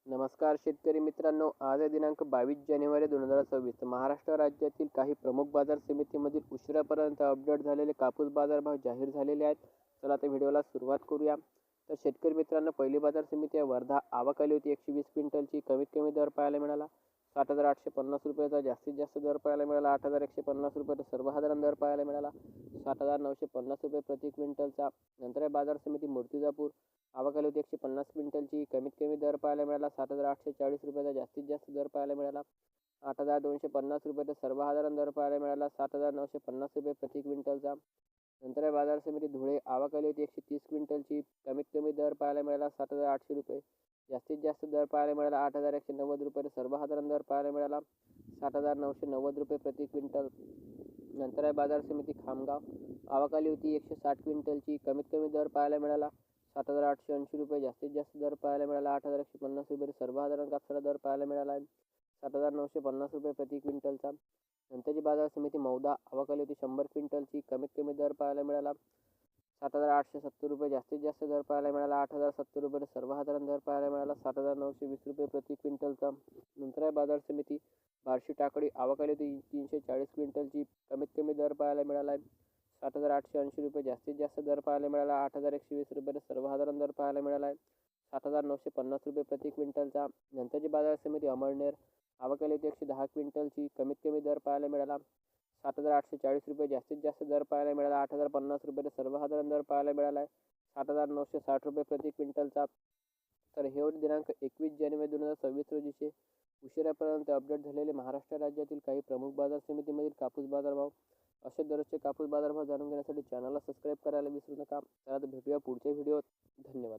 नमस्कार शेतकरी मित्रांनो, आज आहे दिनांक 22 जानेवारी 2026. महाराष्ट्र राज्यातील काही प्रमुख बाजार समितीमधील उशिरापर्यंत अपडेट झालेले कापूस बाजारभाव जाहीर झालेले आहेत. चला आता व्हिडिओला सुरुवात करूया. तर शेतकरी मित्रांनो, पहिली बाजार समिती आहे वर्धा. आवक आली होती 120 क्विंटलची. कमीत कमी दर पाहायला मिळाला 60,850 रुपयाचा. जास्तीत जास्त दर पाहायला मिळाला 8,150 रुपये. सर्वसाधारण दर पाहायला मिळाला 60,950 रुपये प्रति क्विंटलचा. नंतर आहे बाजार समिती मूर्तिजापूर. आवक आली होती 150 क्विंटलची. कमीत कमी दर पाहायला मिळाला 7,840 रुपयाचा. जास्तीत जास्त दर पाहायला मिळाला 8,250 रुपये. तर सर्वसाधारण दर पाहायला मिळाला 7,950 रुपये प्रति क्विंटलचा. नंतर आहे बाजार समिती धुळे. आवक आली होती 130 क्विंटलची. कमीत कमी दर पाहायला मिळाला 7,800 रुपये. जास्तीत जास्त दर पाहायला मिळाला 8,190 रुपये. तर सर्वसाधारण दर पाहायला मिळाला 7,990 रुपये प्रति क्विंटल. नंतर आहे बाजार समिती खामगाव. आवक आली होती 160 क्विंटलची. कमीत कमी दर पाहायला मिळाला 7,880 रुपये. जास्तीत जास्त दर पाहायला मिळाला 8,150 रुपये. सर्वसाधारण कापसाला दर पाहायला मिळाला आहे 7,950 रुपये प्रति क्विंटलचा. नंतरची बाजार समिती मौदा. आवक आली होती 100 क्विंटलची. कमीत कमी दर पाहायला मिळाला 7,870 रुपये. जास्तीत जास्त दर पाहायला मिळाला 8,070 रुपये. सर्वसाधारण दर पाहायला मिळाला 7,920 रुपये प्रति क्विंटलचा. नंतर आहे बाजार समिती बार्शी टाकळी. आवक आली होती 340 क्विंटलची. कमीत कमी दर पाहायला मिळाला आहे 7,880 रुपये. जास्तीत जास्त दर पाहायला मिळाला 8,120 रुपये. सर्वसाधारण दर पाहायला मिळाला आहे 7,950 रुपये प्रति क्विंटलचा. नंतरची बाजार समिती अमळनेर. आवक आली होती 110 क्विंटलची. कमीत कमी दर पाहायला मिळाला 7,840 रुपये. जास्तीत जास्त दर पाहायला मिळाला 8,050 रुपये. सर्वसाधारण दर पाहायला मिळाला आहे 7,960 रुपये प्रति क्विंटलचा. तर हे होते दिनांक 21 जानेवारी 2026 रोजीचे उशिरापर्यंत अपडेट झालेले महाराष्ट्र राज्यातील काही प्रमुख बाजार समितीमधील कापूस बाजारभाव. असे दररोजचे कापूस बाजारभाव जाणून घेण्यासाठी चॅनलला सबस्क्राईब करायला विसरू नका. तर आता भेटूया पुढच्या व्हिडिओत. धन्यवाद.